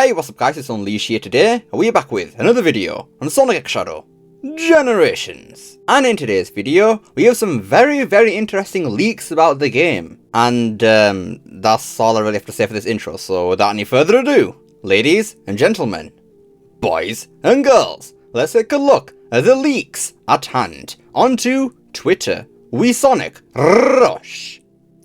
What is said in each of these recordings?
Hey, what's up guys, it's Unleash here today, and we're back with another video on Sonic X Shadow Generations. And in today's video, we have some very interesting leaks about the game. And that's all I really have to say for this intro, so without any further ado, ladies and gentlemen, boys and girls, let's take a look at the leaks at hand onto Twitter. We Sonic Rush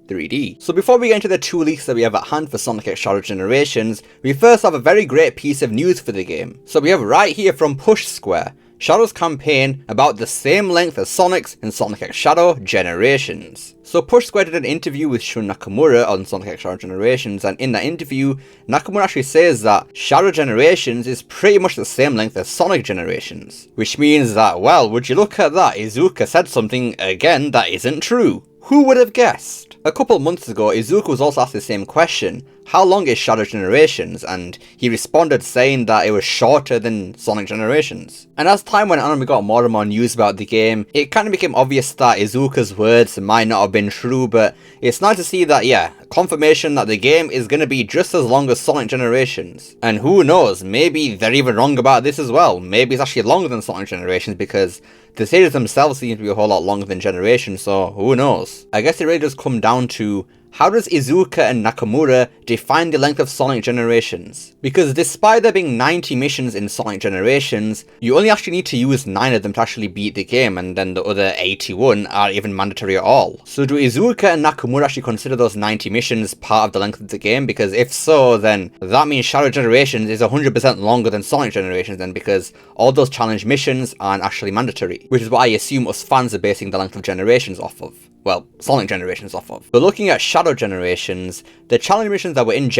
3D. So before we get into the two leaks that we have at hand for Sonic X Shadow Generations, we first have a very great piece of news for the game. So we have right here from Push Square, Shadow's campaign about the same length as Sonic's in Sonic X Shadow Generations. So Push Square did an interview with Shun Nakamura on Sonic X Shadow Generations, and in that interview, Nakamura actually says that Shadow Generations is pretty much the same length as Sonic Generations. Which means that, well, would you look at that, Iizuka said something again that isn't true. Who would have guessed? A couple months ago, Iizuka was also asked the same question, how long is Shadow Generations? And he responded saying that it was shorter than Sonic Generations. And as time went on and we got more and more news about the game, it kind of became obvious that Iizuka's words might not have been true, but it's nice to see that, yeah, confirmation that the game is going to be just as long as Sonic Generations. And who knows, maybe they're even wrong about this as well. Maybe it's actually longer than Sonic Generations because the series themselves seem to be a whole lot longer than Generations, so who knows. I guess it really does come down to, how does Iizuka and Nakamura define the length of Sonic Generations? Because despite there being 90 missions in Sonic Generations, you only actually need to use 9 of them to actually beat the game, and then the other 81 aren't even mandatory at all. So do Iizuka and Nakamura actually consider those 90 missions part of the length of the game? Because if so, then that means Shadow Generations is 100% longer than Sonic Generations then, because all those challenge missions aren't actually mandatory, which is what I assume us fans are basing the length of Generations off of. Well, Sonic Generations off of. But looking at Shadow Generations, the challenge missions that were in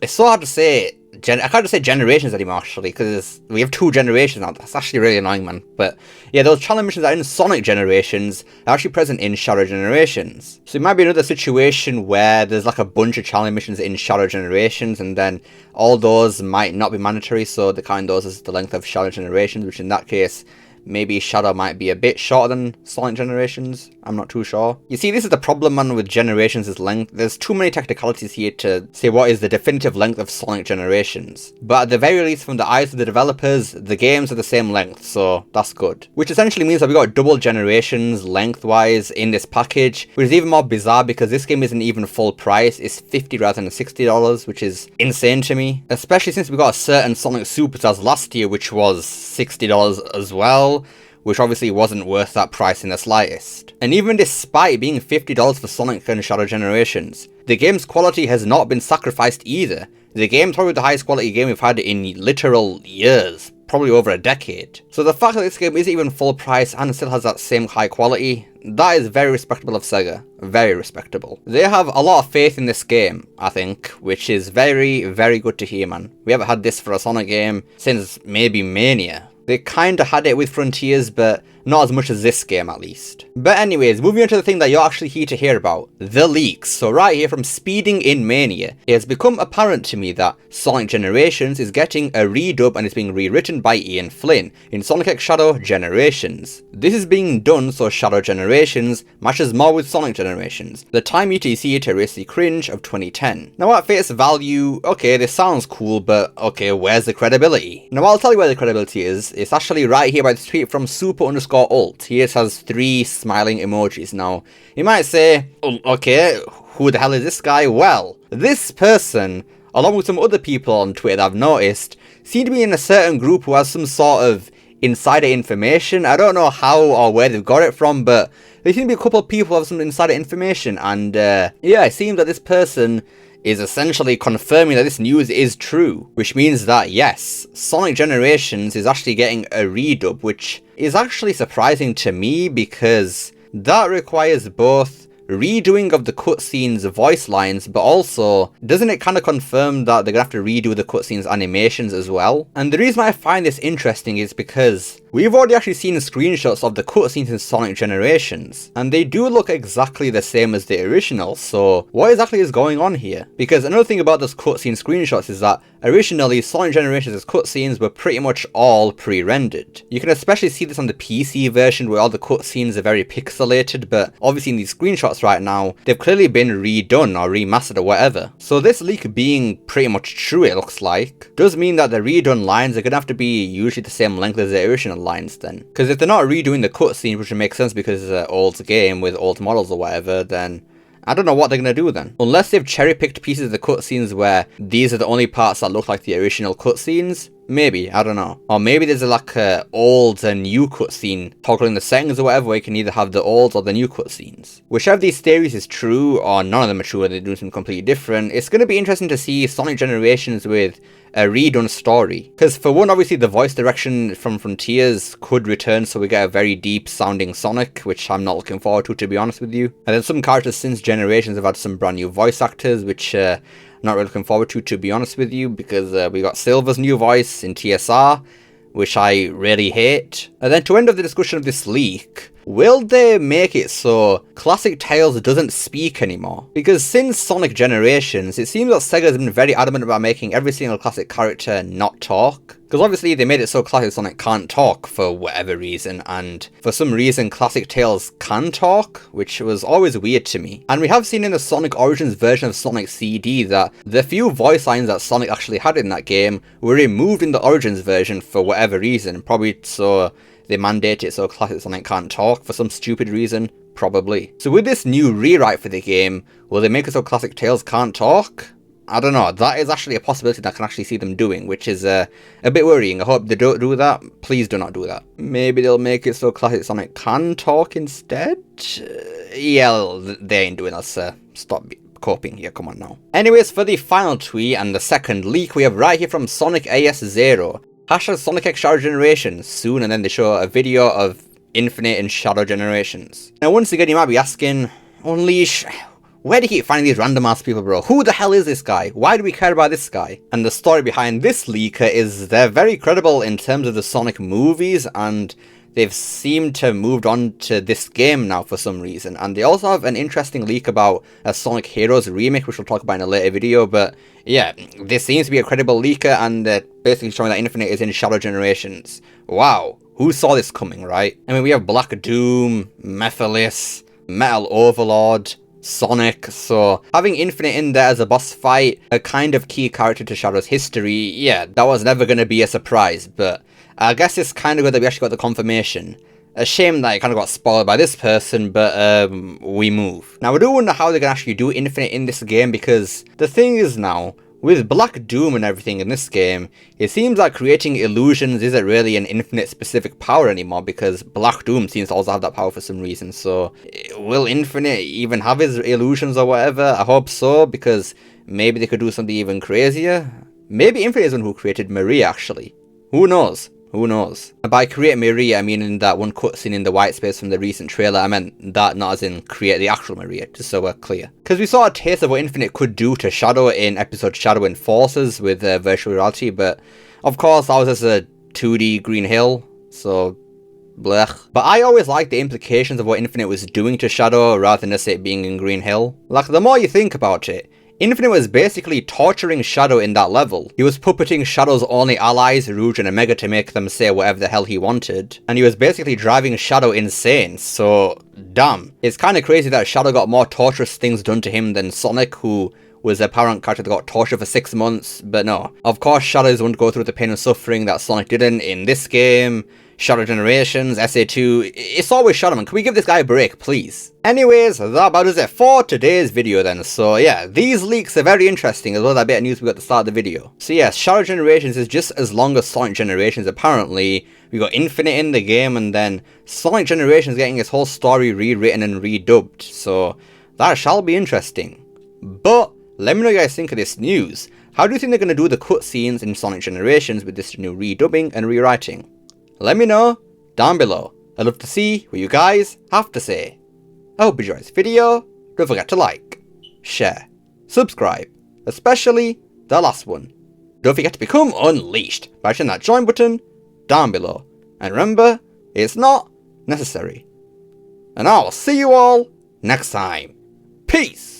it's so hard to say, I can't just say Generations anymore actually, because we have 2 generations now. That's actually really annoying, man. But yeah, those challenge missions that are in Sonic Generations are actually present in Shadow Generations. So it might be another situation where there's like a bunch of challenge missions in Shadow Generations, and then all those might not be mandatory, so they count those as the length of Shadow Generations, which in that case, maybe Shadow might be a bit shorter than Sonic Generations. I'm not too sure. You see, this is the problem, man, with Generations' length. There's too many technicalities here to say what is the definitive length of Sonic Generations. But at the very least, from the eyes of the developers, the games are the same length, so that's good. Which essentially means that we got double Generations lengthwise in this package, which is even more bizarre because this game isn't even full price. It's $50 rather than $60, which is insane to me. Especially since we got a certain Sonic Superstars last year, which was $60 as well, which obviously wasn't worth that price in the slightest. And even despite being $50 for Sonic and Shadow Generations, the game's quality has not been sacrificed either. The game's probably the highest quality game we've had in literal years, probably over a decade. So the fact that this game isn't even full price and still has that same high quality, that is very respectable of Sega. Very respectable. They have a lot of faith in this game, I think, which is very good to hear, man. We haven't had this for a Sonic game since maybe Mania. They kinda had it with Frontiers, but not as much as this game at least. But anyways, moving on to the thing that you're actually here to hear about, the leaks. So right here from Speeding in Mania, it has become apparent to me that Sonic Generations is getting a redub and is being rewritten by Ian Flynn in Sonic X Shadow Generations. This is being done so Shadow Generations matches more with Sonic Generations, the time UTC Terracey Cringe of 2010. Now at face value, okay, this sounds cool, but okay, where's the credibility? Now I'll tell you where the credibility is. It's actually right here by the tweet from super_ult. He just has 3 smiling emojis. Now, you might say, oh, okay, who the hell is this guy? Well, this person, along with some other people on Twitter that I've noticed, seem to be in a certain group who has some sort of insider information. I don't know how or where they've got it from, but there seem to be a couple of people who have some insider information, and yeah, it seems that this person is essentially confirming that this news is true, which means that yes, Sonic Generations is actually getting a redub, which is actually surprising to me because that requires both redoing of the cutscenes voice lines, but also doesn't it kind of confirm that they're gonna have to redo the cutscenes animations as well? And the reason I find this interesting is because we've already actually seen screenshots of the cutscenes in Sonic Generations, and they do look exactly the same as the original, so what exactly is going on here? Because another thing about those cutscene screenshots is that originally Sonic Generations' cutscenes were pretty much all pre-rendered. You can especially see this on the PC version where all the cutscenes are very pixelated, but obviously in these screenshots else right now. They've clearly been redone or remastered or whatever. So this leak being pretty much true, it looks like, does mean that the redone lines are going to have to be usually the same length as the original lines then. Because if they're not redoing the cutscenes, which would make sense because it's an old game with old models or whatever, then I don't know what they're going to do then. Unless they've cherry-picked pieces of the cutscenes where these are the only parts that look like the original cutscenes. Maybe, I don't know. Or maybe there's like a old and new cutscene toggling the settings or whatever, where you can either have the old or the new cutscenes. Whichever of these theories is true, or none of them are true and they're doing something completely different, it's going to be interesting to see Sonic Generations with a redone story. Because for one, obviously the voice direction from Frontiers could return, so we get a very deep sounding Sonic, which I'm not looking forward to be honest with you. And then some characters since Generations have had some brand new voice actors, which not really looking forward to be honest with you, because we got Silver's new voice in TSR, which I really hate. And then to end of the discussion of this leak, will they make it so Classic Tails doesn't speak anymore? Because since Sonic Generations, it seems that Sega has been very adamant about making every single classic character not talk. Because obviously they made it so Classic Sonic can't talk for whatever reason, and for some reason Classic Tails can talk, which was always weird to me. And we have seen in the Sonic Origins version of Sonic CD that the few voice lines that Sonic actually had in that game were removed in the Origins version for whatever reason, probably so they mandate it so Classic Sonic can't talk for some stupid reason, probably. So with this new rewrite for the game, will they make it so Classic Tails can't talk? I don't know, that is actually a possibility that I can actually see them doing, which is a bit worrying. I hope they don't do that. Please do not do that. Maybe they'll make it so Classic Sonic can talk instead? Yeah, they ain't doing that, stop coping here, come on now. Anyways, for the final tweet and the second leak, we have right here from Sonic AS0. Hashtag Sonic X Shadow Generations soon, and then they show a video of Infinite and Shadow Generations. Now once again you might be asking, Unleash, where do you keep finding these random ass people, bro? Who the hell is this guy? Why do we care about this guy? And the story behind this leaker is they're very credible in terms of the Sonic movies, and they've seemed to have moved on to this game now for some reason. And they also have an interesting leak about a Sonic Heroes remake, which we'll talk about in a later video. But yeah, this seems to be a credible leaker, and they're basically showing that Infinite is in Shadow Generations. Wow, who saw this coming, right? I mean, we have Black Doom, Mephiles, Metal Overlord, Sonic, so having Infinite in there as a boss fight, a kind of key character to Shadow's history, yeah, that was never going to be a surprise, but I guess it's kind of good that we actually got the confirmation. A shame that it kind of got spoiled by this person, but we move. Now I do wonder how they're going to actually do Infinite in this game, because the thing is now, with Black Doom and everything in this game, it seems like creating illusions isn't really an Infinite specific power anymore, because Black Doom seems to also have that power for some reason. So will Infinite even have his illusions or whatever? I hope so, because maybe they could do something even crazier. Maybe Infinite is the one who created Maria actually. Who knows? Who knows? And by create Maria, I mean in that one cutscene in the white space from the recent trailer, I meant that, not as in create the actual Maria, just so we're clear. Because we saw a taste of what Infinite could do to Shadow in episode Shadow Enforcers with virtual reality, but of course that was just a 2D Green Hill, so blech. But I always liked the implications of what Infinite was doing to Shadow rather than just it being in Green Hill. Like, the more you think about it, Infinite was basically torturing Shadow in that level. He was puppeting Shadow's only allies, Rouge and Omega, to make them say whatever the hell he wanted. And he was basically driving Shadow insane, so damn. It's kind of crazy that Shadow got more torturous things done to him than Sonic, who was a parent character that got tortured for 6 months, but no. Of course Shadow is one to go through the pain and suffering that Sonic didn't in this game. Shadow Generations, SA2, it's always Shadow, man. Can we give this guy a break, please? Anyways, that about does it for today's video then. So yeah, these leaks are very interesting, as well as that bit of news we got at the start of the video. So yes, Shadow Generations is just as long as Sonic Generations apparently. We got Infinite in the game, and then Sonic Generations getting its whole story rewritten and redubbed. So that shall be interesting. But let me know what you guys think of this news. How do you think they're going to do the cutscenes in Sonic Generations with this new redubbing and rewriting? Let me know down below. I'd love to see what you guys have to say. I hope you enjoyed this video. Don't forget to like, share, subscribe, especially the last one. Don't forget to become Unleashed by hitting that join button down below. And remember, it's not necessary. And I'll see you all next time. Peace!